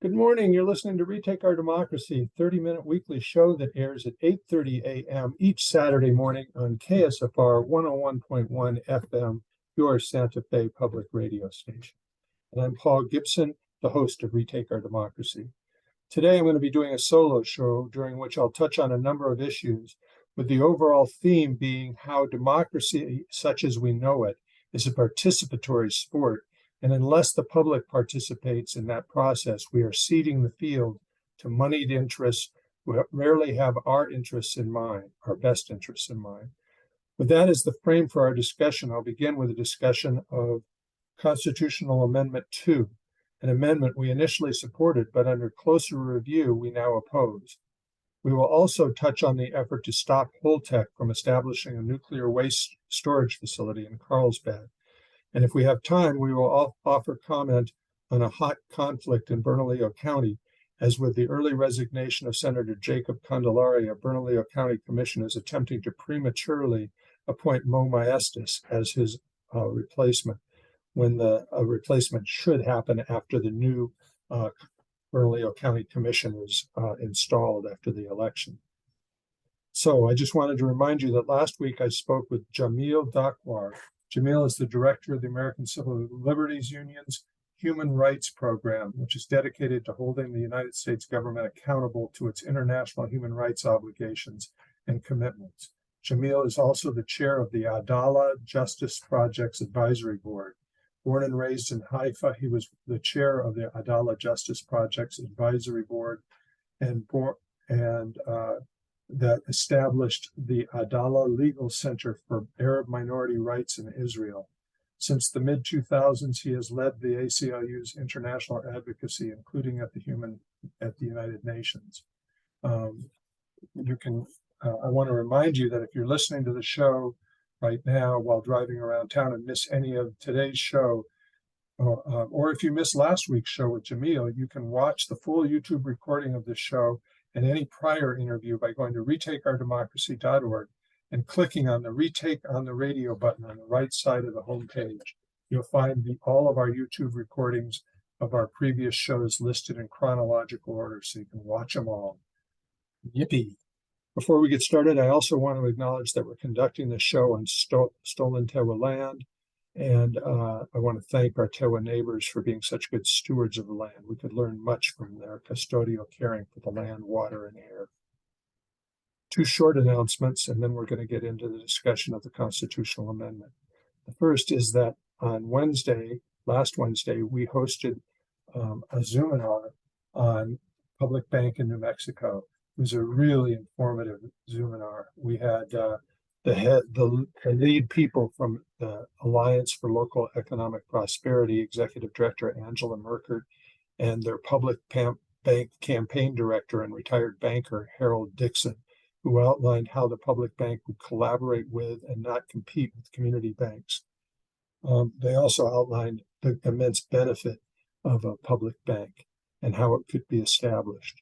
Good morning. You're listening to Retake Our Democracy, 30-minute weekly show that airs at 8:30 a.m. each Saturday morning on KSFR 101.1 FM, your Santa Fe public radio station. And I'm Paul Gibson, the host of Retake Our Democracy. Today, I'm going to be doing a solo show during which I'll touch on a number of issues, with the overall theme being how democracy, such as we know it, is a participatory sport. And unless the public participates in that process, we are ceding the field to moneyed interests who rarely have our interests in mind, our best interests in mind. With that as the frame for our discussion, I'll begin with a discussion of Constitutional Amendment 2, an amendment we initially supported, but under closer review, we now oppose. We will also touch on the effort to stop Holtec from establishing a nuclear waste storage facility in Carlsbad. And if we have time, we will offer comment on a hot conflict in Bernalillo County, as with the early resignation of Senator Jacob Candelaria, Bernalillo County Commission is attempting to prematurely appoint Mo Maestas as his replacement, when the replacement should happen after the new Bernalillo County Commission was installed after the election. So I just wanted to remind you that last week I spoke with Jamil Dakwar. Jamil is the director of the American Civil Liberties Union's Human Rights Program, which is dedicated to holding the United States government accountable to its international human rights obligations and commitments. Jamil is also the chair of the Adala Justice Project's Advisory Board. Born and raised in Haifa, he was the chair of the Adala Justice Project's Advisory Board that established the Adala Legal Center for Arab Minority Rights in Israel. Since the mid-2000s, he has led the ACLU's international advocacy, including at the United Nations. I want to remind you that if you're listening to the show right now while driving around town and miss any of today's show, or if you missed last week's show with Jamil, you can watch the full YouTube recording of this show and any prior interview by going to retakeourdemocracy.org and clicking on the Retake on the Radio button on the right side of the homepage. You'll find all of our YouTube recordings of our previous shows listed in chronological order, so you can watch them all. Yippee! Before we get started, I also want to acknowledge that we're conducting the show on stolen Tewa land, and I want to thank our Tewa neighbors for being such good stewards of the land. We could learn much from their custodial caring for the land, water, and air. Two short announcements, and then we're going to get into the discussion of the constitutional amendment. The first is that on last Wednesday, we hosted a Zoominar on Public Bank in New Mexico. It was a really informative Zoominar. We had the lead people from the Alliance for Local Economic Prosperity, Executive Director Angela Merkert, and their public bank campaign director and retired banker Harold Dixon, who outlined how the public bank would collaborate with and not compete with community banks. They also outlined the immense benefit of a public bank and how it could be established.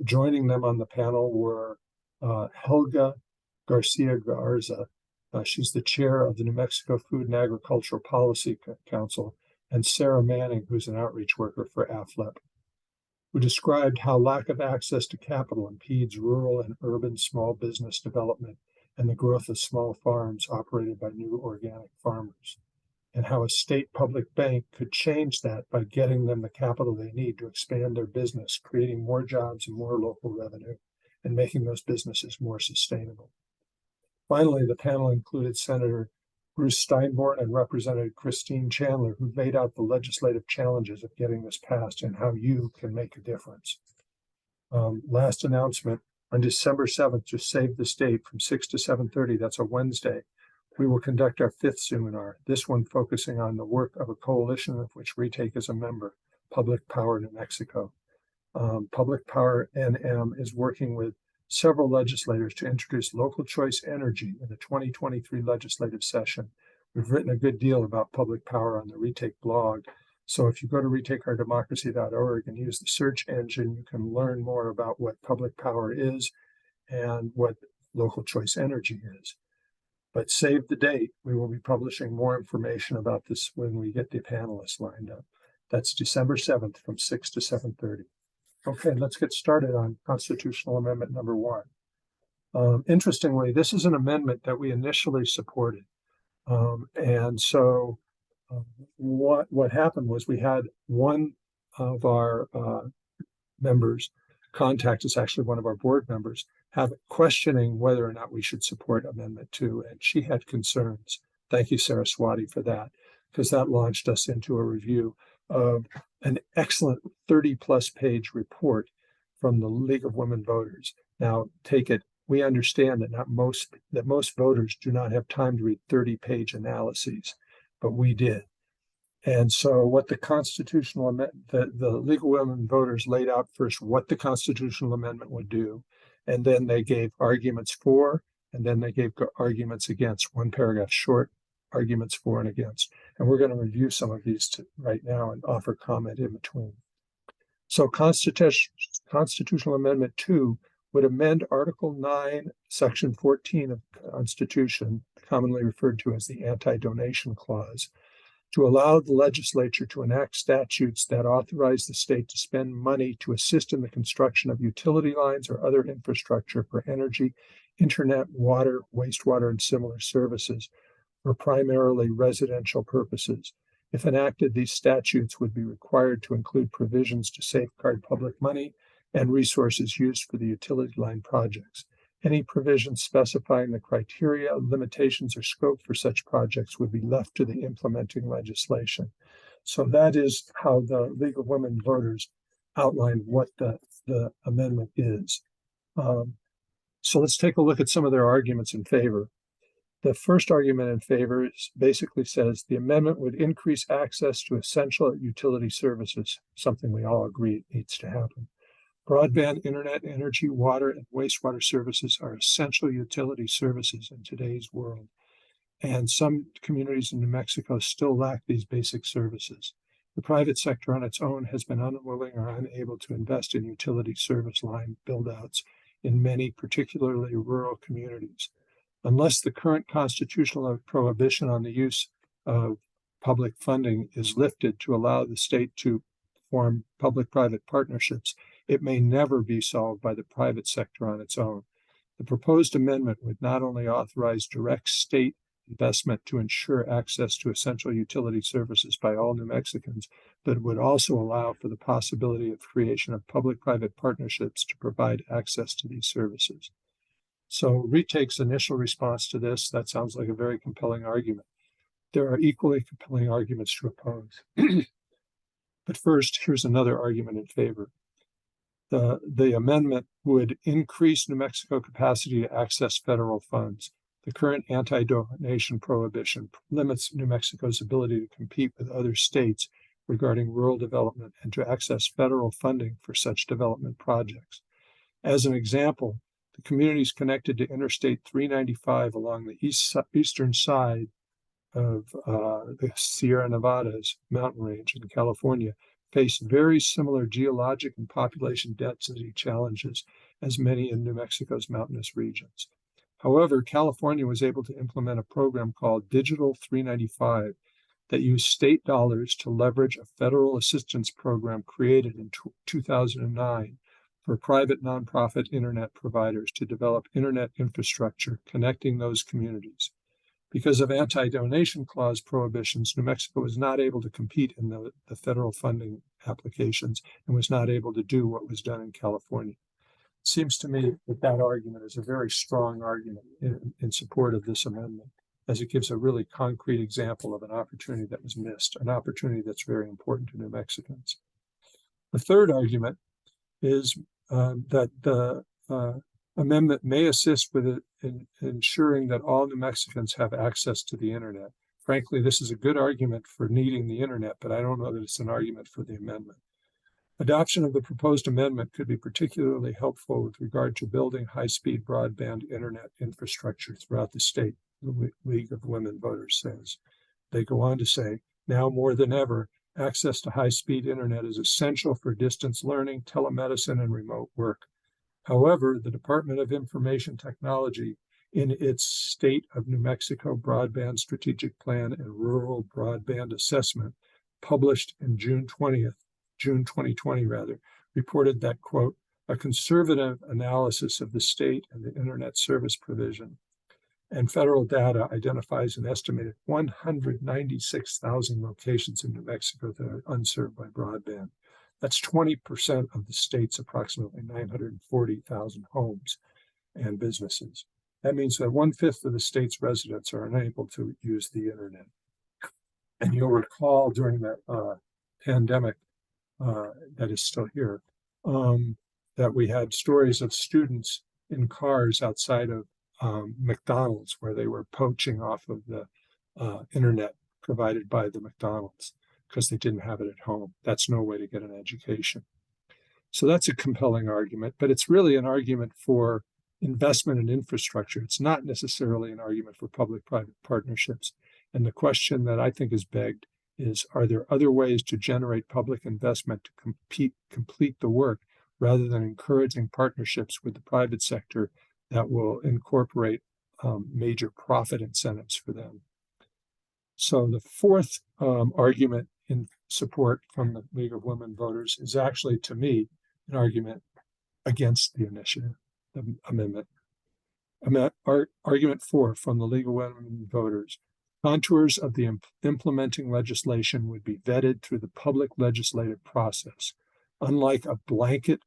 Joining them on the panel were Helga Garcia Garza. She's the chair of the New Mexico Food and Agricultural Policy Council, and Sarah Manning, who's an outreach worker for AFLEP, who described how lack of access to capital impedes rural and urban small business development and the growth of small farms operated by new organic farmers, and how a state public bank could change that by getting them the capital they need to expand their business, creating more jobs and more local revenue, and making those businesses more sustainable. Finally, the panel included Senator Bruce Steinborn and Representative Christine Chandler, who laid out the legislative challenges of getting this passed and how you can make a difference. Last announcement, on December 7th, just save this date, from 6 to 7:30, that's a Wednesday, we will conduct our fifth Zoominar, this one focusing on the work of a coalition of which Retake is a member, Public Power New Mexico. Public Power NM is working with several legislators to introduce local choice energy in the 2023 legislative session. We've written a good deal about public power on the Retake blog, so if you go to retakeourdemocracy.org and use the search engine, you can learn more about what public power is and what local choice energy is. But save the date. We will be publishing more information about this when we get the panelists lined up. That's December 7th from 6 to 7:30. Okay, let's get started on constitutional amendment number 1. Interestingly, this is an amendment that we initially supported. And so what happened was we had one of our members contact us, actually one of our board members, questioning whether or not we should support Amendment 2. And she had concerns. Thank you, Saraswati, for that, because that launched us into a review of an excellent 30-plus page report from the League of Women Voters. Now, take it, we understand that most voters do not have time to read 30-page analyses, but we did. And so what the constitutional amendment, the League of Women Voters laid out first what the constitutional amendment would do, and then they gave arguments for, and then they gave arguments against, one paragraph short, arguments for and against. And we're going to review some of these right now and offer comment in between. So constitutional amendment 2 would amend Article 9, Section 14 of the Constitution, commonly referred to as the Anti-Donation Clause, to allow the legislature to enact statutes that authorize the state to spend money to assist in the construction of utility lines or other infrastructure for energy, internet, water, wastewater, and similar services for primarily residential purposes. If enacted, these statutes would be required to include provisions to safeguard public money and resources used for the utility line projects. Any provisions specifying the criteria, limitations, or scope for such projects would be left to the implementing legislation. So that is how the League of Women Voters outlined what the amendment is. So let's take a look at some of their arguments in favor. The first argument in favor basically says the amendment would increase access to essential utility services, something we all agree needs to happen. Broadband, internet, energy, water, and wastewater services are essential utility services in today's world. And some communities in New Mexico still lack these basic services. The private sector on its own has been unwilling or unable to invest in utility service line build-outs in many, particularly rural communities. Unless the current constitutional prohibition on the use of public funding is lifted to allow the state to form public-private partnerships, it may never be solved by the private sector on its own. The proposed amendment would not only authorize direct state investment to ensure access to essential utility services by all New Mexicans, but would also allow for the possibility of creation of public-private partnerships to provide access to these services. So Retake's initial response to this, that sounds like a very compelling argument. There are equally compelling arguments to oppose. But first, here's another argument in favor. The amendment would increase New Mexico capacity to access federal funds. The current anti-donation prohibition limits New Mexico's ability to compete with other states regarding rural development and to access federal funding for such development projects. As an example, the communities connected to Interstate 395 along the eastern side of the Sierra Nevadas mountain range in California face very similar geologic and population density challenges as many in New Mexico's mountainous regions. However, California was able to implement a program called Digital 395 that used state dollars to leverage a federal assistance program created in 2009 for private nonprofit internet providers to develop internet infrastructure connecting those communities. Because of anti-donation clause prohibitions, New Mexico was not able to compete in the federal funding applications and was not able to do what was done in California. It seems to me that argument is a very strong argument in support of this amendment, as it gives a really concrete example of an opportunity that was missed, an opportunity that's very important to New Mexicans. The third argument is that the amendment may assist with ensuring that all New Mexicans have access to the internet. Frankly, this is a good argument for needing the internet, but I don't know that it's an argument for the amendment. Adoption of the proposed amendment could be particularly helpful with regard to building high-speed broadband internet infrastructure throughout the state, the League of Women Voters says. They go on to say, now more than ever, access to high-speed internet is essential for distance learning, telemedicine, and remote work. However, the Department of Information Technology, in its State of New Mexico Broadband Strategic Plan and Rural Broadband Assessment, published in June 2020 rather, reported that, quote, a conservative analysis of the state and the internet service provision and federal data identifies an estimated 196,000 locations in New Mexico that are unserved by broadband. That's 20% of the state's approximately 940,000 homes and businesses. That means that 1/5 of the state's residents are unable to use the internet. And you'll recall during that pandemic that is still here, that we had stories of students in cars outside of McDonald's where they were poaching off of the internet provided by the McDonald's because they didn't have it at home. That's no way to get an education. So that's a compelling argument, but it's really an argument for investment in infrastructure. It's not necessarily an argument for public-private partnerships. And the question that I think is begged is, are there other ways to generate public investment to complete the work rather than encouraging partnerships with the private sector that will incorporate major profit incentives for them? So the fourth argument in support from the League of Women Voters is actually, to me, an argument against the initiative, the amendment. Argument 4 from the League of Women Voters: contours of the implementing legislation would be vetted through the public legislative process. Unlike a blanket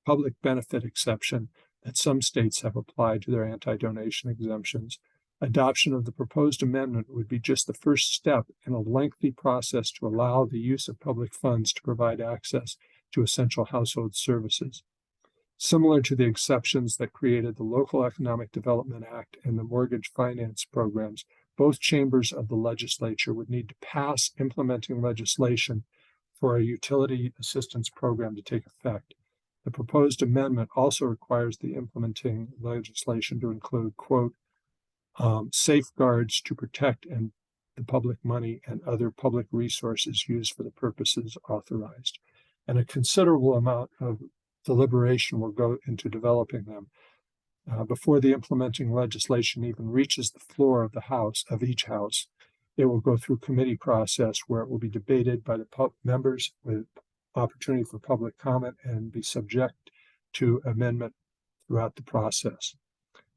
public benefit exception that some states have applied to their anti-donation exemptions, adoption of the proposed amendment would be just the first step in a lengthy process to allow the use of public funds to provide access to essential household services. Similar to the exceptions that created the Local Economic Development Act and the mortgage finance programs, both chambers of the legislature would need to pass implementing legislation for a utility assistance program to take effect. The proposed amendment also requires the implementing legislation to include, quote, safeguards to protect the public money and other public resources used for the purposes authorized. And a considerable amount of deliberation will go into developing them before the implementing legislation even reaches the floor of the house, of each house. It will go through committee process where it will be debated by the members with opportunity for public comment and be subject to amendment throughout the process.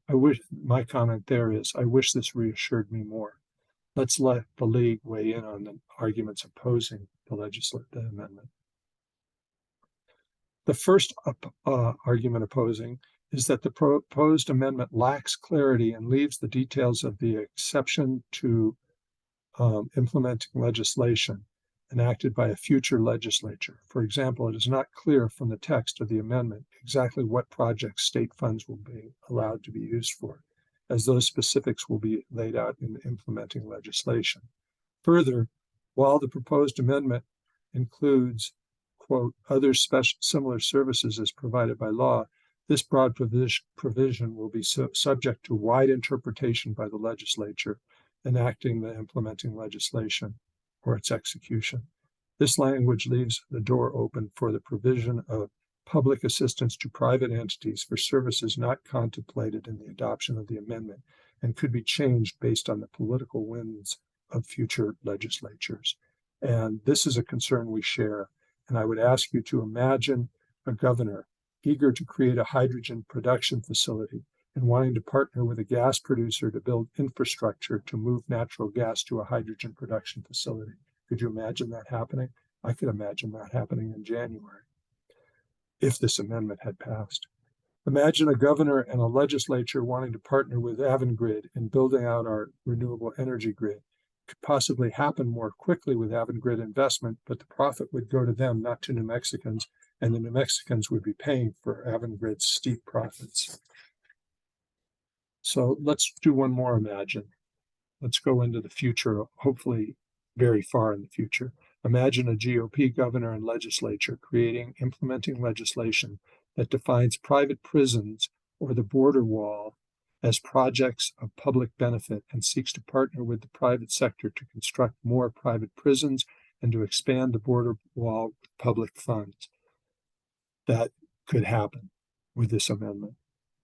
My comment there is, I wish this reassured me more. Let's let the League weigh in on the arguments opposing the amendment. The first argument opposing is that the proposed amendment lacks clarity and leaves the details of the exception to implementing legislation enacted by a future legislature. For example, it is not clear from the text of the amendment exactly what projects state funds will be allowed to be used for, as those specifics will be laid out in the implementing legislation. Further, while the proposed amendment includes, quote, other similar services as provided by law, this broad provision will be subject to wide interpretation by the legislature enacting the implementing legislation or its execution. This language leaves the door open for the provision of public assistance to private entities for services not contemplated in the adoption of the amendment and could be changed based on the political winds of future legislatures. And this is a concern we share. And I would ask you to imagine a governor eager to create a hydrogen production facility and wanting to partner with a gas producer to build infrastructure to move natural gas to a hydrogen production facility. Could you imagine that happening? I could imagine that happening in January if this amendment had passed. Imagine a governor and a legislature wanting to partner with Avangrid in building out our renewable energy grid. It could possibly happen more quickly with Avangrid investment, but the profit would go to them, not to New Mexicans, and the New Mexicans would be paying for Avangrid's steep profits. So let's do one more imagine. Let's go into the future, hopefully very far in the future. Imagine a GOP governor and legislature implementing legislation that defines private prisons or the border wall as projects of public benefit and seeks to partner with the private sector to construct more private prisons and to expand the border wall with public funds. That could happen with this amendment.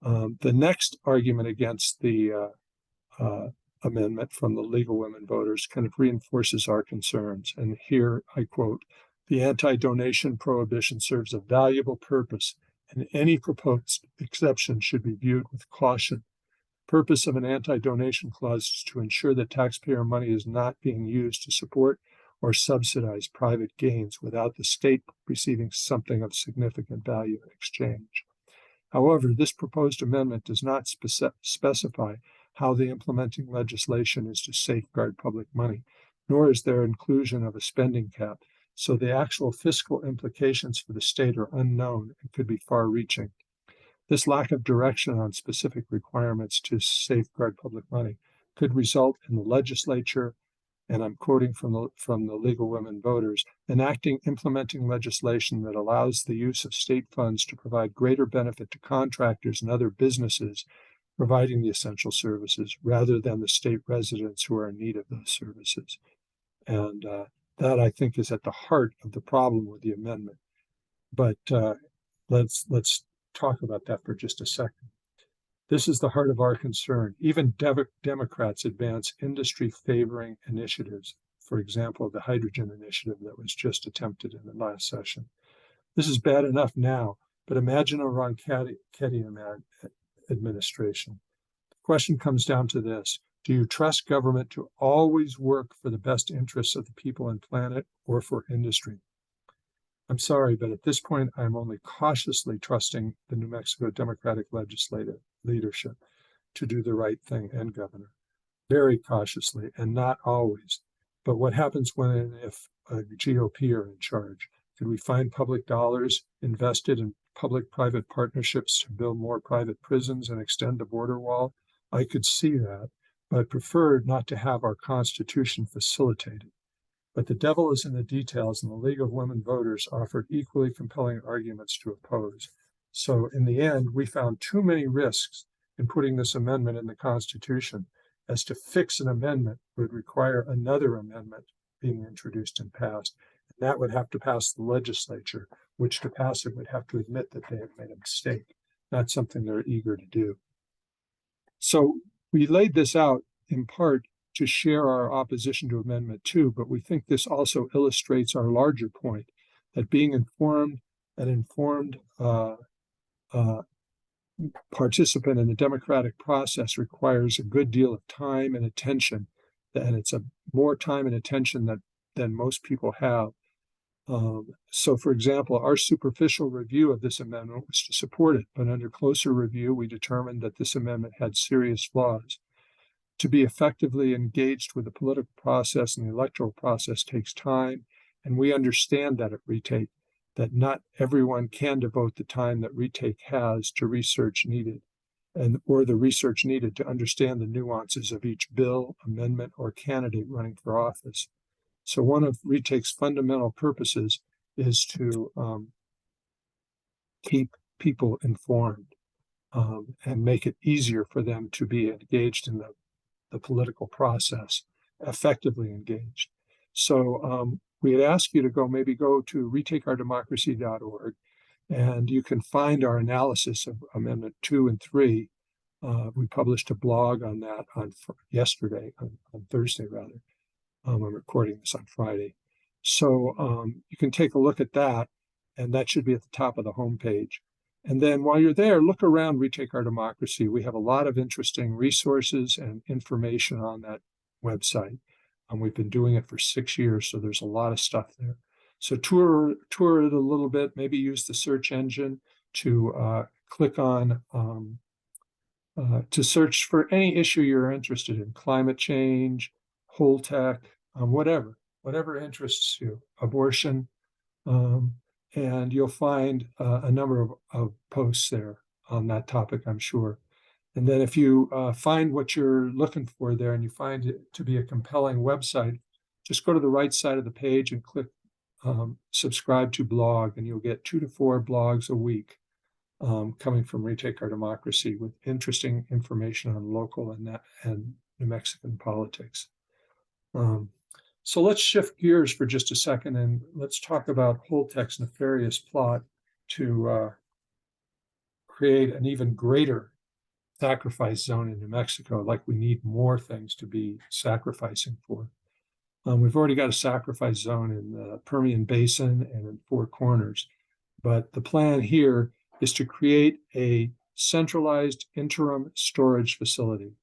The next argument against the amendment from the League of Women Voters kind of reinforces our concerns. And here I quote, "The anti-donation prohibition serves a valuable purpose, and any proposed exception should be viewed with caution. The purpose of an anti-donation clause is to ensure that taxpayer money is not being used to support or subsidize private gains without the state receiving something of significant value in exchange. However, this proposed amendment does not specify how the implementing legislation is to safeguard public money, nor is there inclusion of a spending cap, so the actual fiscal implications for the state are unknown and could be far-reaching. This lack of direction on specific requirements to safeguard public money could result in the legislature, and I'm quoting from the League of Women Voters, implementing legislation that allows the use of state funds to provide greater benefit to contractors and other businesses providing the essential services rather than the state residents who are in need of those services." And that, I think, is at the heart of the problem with the amendment. But let's talk about that for just a second. This is the heart of our concern. Even Democrats advance industry-favoring initiatives. For example, the hydrogen initiative that was just attempted in the last session. This is bad enough now, but imagine a Ronchetti administration. The question comes down to this: do you trust government to always work for the best interests of the people and planet, or for industry? I'm sorry, but at this point, I'm only cautiously trusting the New Mexico Democratic legislative leadership to do the right thing, and governor. Very cautiously, and not always. But what happens when and if a GOP are in charge? Could we find public dollars invested in public-private partnerships to build more private prisons and extend the border wall? I could see that, but prefer not to have our Constitution facilitated. But the devil is in the details, and the League of Women Voters offered equally compelling arguments to oppose. So in the end, we found too many risks in putting this amendment in the Constitution, as to fix an amendment would require another amendment being introduced and passed. And that would have to pass the legislature, which to pass it would have to admit that they have made a mistake, not something they're eager to do. So we laid this out in part to share our opposition to Amendment 2, but we think this also illustrates our larger point that being an informed participant in the democratic process requires a good deal of time and attention, and it's a more time and attention than most people have. So, for example, our superficial review of this amendment was to support it, but under closer review, we determined that this amendment had serious flaws. To be effectively engaged with the political process and the electoral process takes time, and we understand that at Retake, that not everyone can devote the time that Retake has to research needed, or the research needed to understand the nuances of each bill, amendment, or candidate running for office. So one of Retake's fundamental purposes is to keep people informed and make it easier for them to be engaged in the political process, effectively engaged. So we had asked you to maybe go to retakeourdemocracy.org, and you can find our analysis of Amendment 2 and 3. We published a blog on that on Thursday rather. I'm recording this on Friday. So you can take a look at that, and that should be at the top of the homepage. And then while you're there, look around Retake Our Democracy. We have a lot of interesting resources and information on that website. We've been doing it for 6 years, so there's a lot of stuff there. So tour it a little bit, maybe use the search engine to click on, to search for any issue you're interested in, climate change, Holtec, whatever interests you, abortion, and you'll find a number of posts there on that topic, I'm sure. And then if you find what you're looking for there and you find it to be a compelling website, just go to the right side of the page and click subscribe to blog, and you'll get 2 to 4 blogs a week coming from Retake Our Democracy with interesting information on local and New Mexican politics. So let's shift gears for just a second and let's talk about Holtec's nefarious plot to create an even greater sacrifice zone in New Mexico, like we need more things to be sacrificing for. We've already got a sacrifice zone in the Permian Basin and in Four Corners, but the plan here is to create a centralized interim storage facility.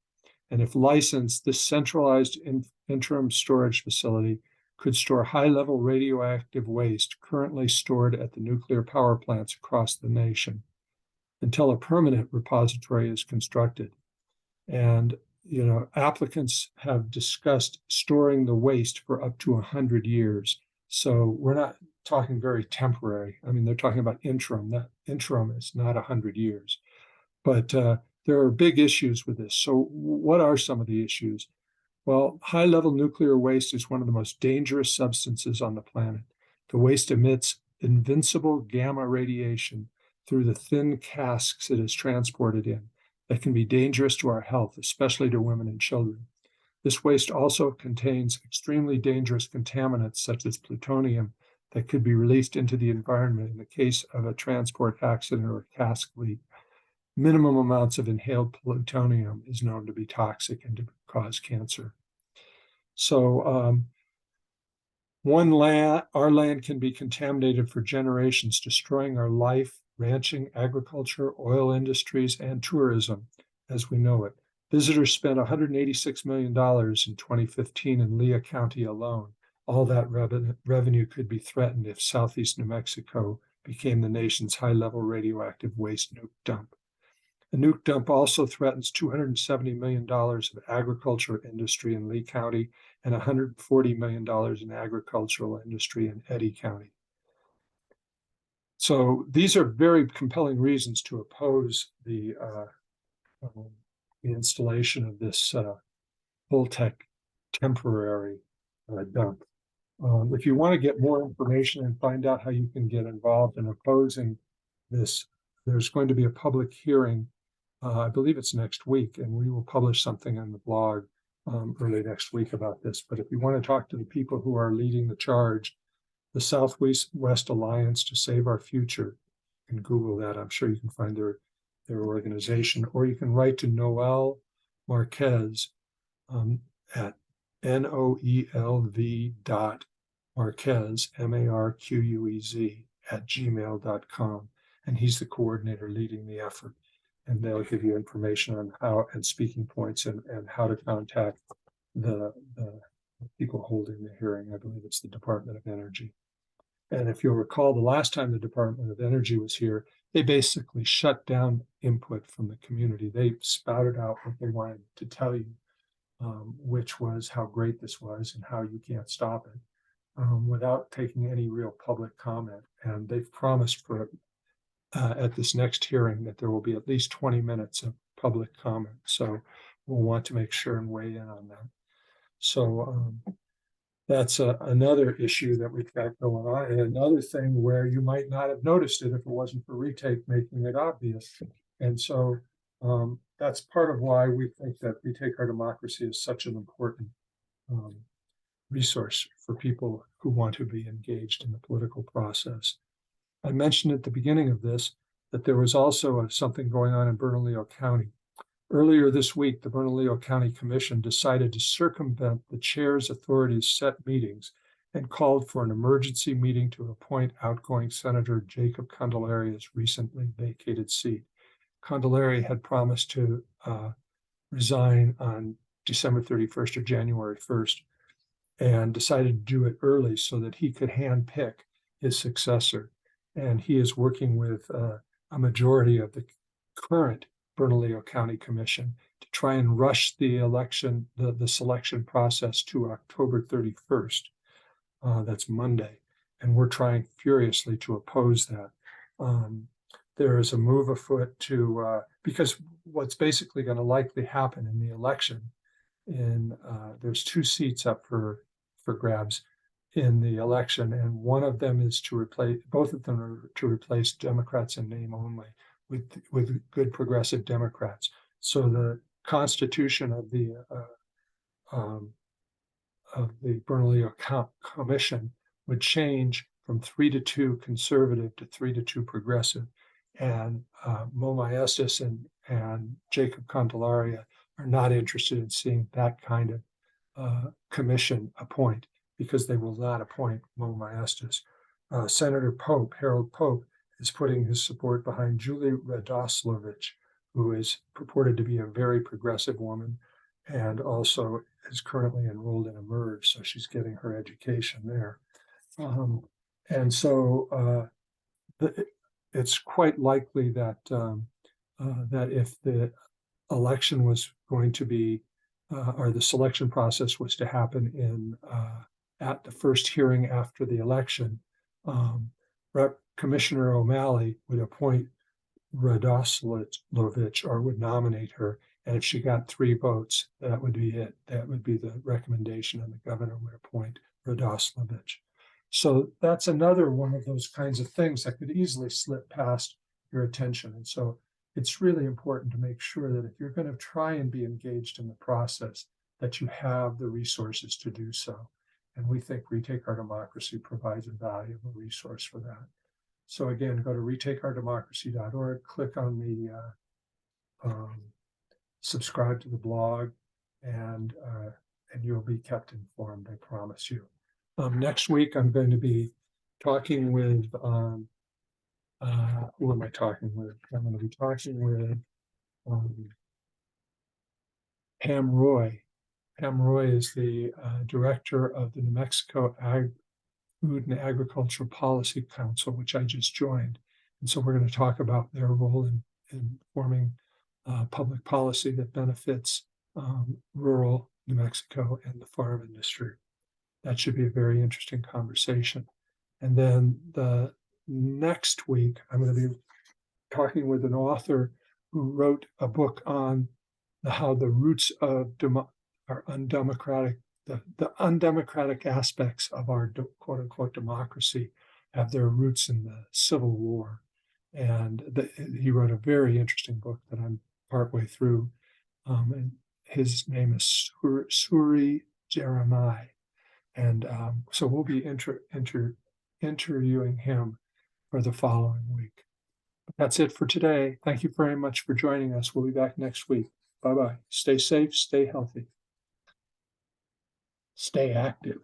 And if licensed, this centralized interim storage facility could store high-level radioactive waste currently stored at the nuclear power plants across the nation until a permanent repository is constructed. And applicants have discussed storing the waste for up to 100 years. So we're not talking very temporary. I mean, they're talking about interim. That interim is not 100 years. But there are big issues with this. So what are some of the issues? Well, high-level nuclear waste is one of the most dangerous substances on the planet. The waste emits invincible gamma radiation through the thin casks it is transported in that can be dangerous to our health, especially to women and children. This waste also contains extremely dangerous contaminants such as plutonium that could be released into the environment in the case of a transport accident or a cask leak. Minimum amounts of inhaled plutonium is known to be toxic and to cause cancer. So our land can be contaminated for generations, destroying our life, ranching, agriculture, oil industries, and tourism as we know it. Visitors spent $186 million in 2015 in Lea County alone. All that revenue could be threatened if Southeast New Mexico became the nation's high-level radioactive waste nuke dump. The nuke dump also threatens $270 million of agriculture industry in Lee County and $140 million in agricultural industry in Eddy County. So these are very compelling reasons to oppose the installation of this Holtec temporary dump. If you want to get more information and find out how you can get involved in opposing this, there's going to be a public hearing. I believe it's next week, and we will publish something on the blog early next week about this. But if you want to talk to the people who are leading the charge, the Southwest Alliance to Save Our Future, you can Google that. I'm sure you can find their organization, or you can write to Noel Marquez at noelv.marquez, M-A-R-Q-U-E-Z, @gmail.com. And he's the coordinator leading the effort. And they'll give you information on how and speaking points and how to contact the people holding the hearing. I believe it's the Department of Energy. And if you'll recall, the last time the Department of Energy was here, they basically shut down input from the community. They spouted out what they wanted to tell you, which was how great this was and how you can't stop it, without taking any real public comment. And they've promised for at this next hearing that there will be at least 20 minutes of public comment. So we'll want to make sure and weigh in on that. So that's another issue that we've got going on. And another thing where you might not have noticed it if it wasn't for Retake making it obvious. And so that's part of why we think that Retake Our Democracy is such an important resource for people who want to be engaged in the political process. I mentioned at the beginning of this that there was also something going on in Bernalillo County. Earlier this week, the Bernalillo County Commission decided to circumvent the chair's authority's set meetings and called for an emergency meeting to appoint outgoing Senator Jacob Candelari's recently vacated seat. Candelari had promised to resign on December 31st or January 1st and decided to do it early so that he could handpick his successor. And he is working with a majority of the current Bernalillo County Commission to try and rush the election, the selection process to October 31st. That's Monday. And we're trying furiously to oppose that. There is a move afoot to, because what's basically going to likely happen in the election, there's 2 seats up for grabs in the election, and one of them is to replace, both of them are to replace Democrats in name only with good progressive Democrats. So the constitution of the Bernalillo Commission would change from 3-2 conservative to 3-2 progressive. and Mo Estes and Jacob Candelaria are not interested in seeing that kind of commission appoint, because they will not appoint Mo Estes. Senator Pope, Harold Pope, is putting his support behind Julie Radoslovich, who is purported to be a very progressive woman and also is currently enrolled in eMERGE, so she's getting her education there. And so it's quite likely that that if the election was going to be, or the selection process was to happen in at the first hearing after the election, Commissioner O'Malley would appoint Radoslovich, or would nominate her. And if she got 3 votes, that would be it. That would be the recommendation, and the governor would appoint Radoslovich. So that's another one of those kinds of things that could easily slip past your attention. And so it's really important to make sure that if you're going to try and be engaged in the process, that you have the resources to do so. And we think Retake Our Democracy provides a valuable resource for that. So again, go to retakeourdemocracy.org, click on the subscribe to the blog, and you'll be kept informed, I promise you. Next week, I'm going to be talking with, who am I talking with? I'm going to be talking with Pam Roy. Pam Roy is the director of the New Mexico Food and Agricultural Policy Council, which I just joined. And so we're going to talk about their role in forming public policy that benefits rural New Mexico and the farm industry. That should be a very interesting conversation. And then the next week, I'm going to be talking with an author who wrote a book on how the roots of our undemocratic, the undemocratic aspects of our quote unquote democracy have their roots in the Civil War. And he wrote a very interesting book that I'm partway through. And his name is Suri Jeremiah. And so we'll be interviewing him for the following week. But that's it for today. Thank you very much for joining us. We'll be back next week. Bye-bye. Stay safe, stay healthy, stay active.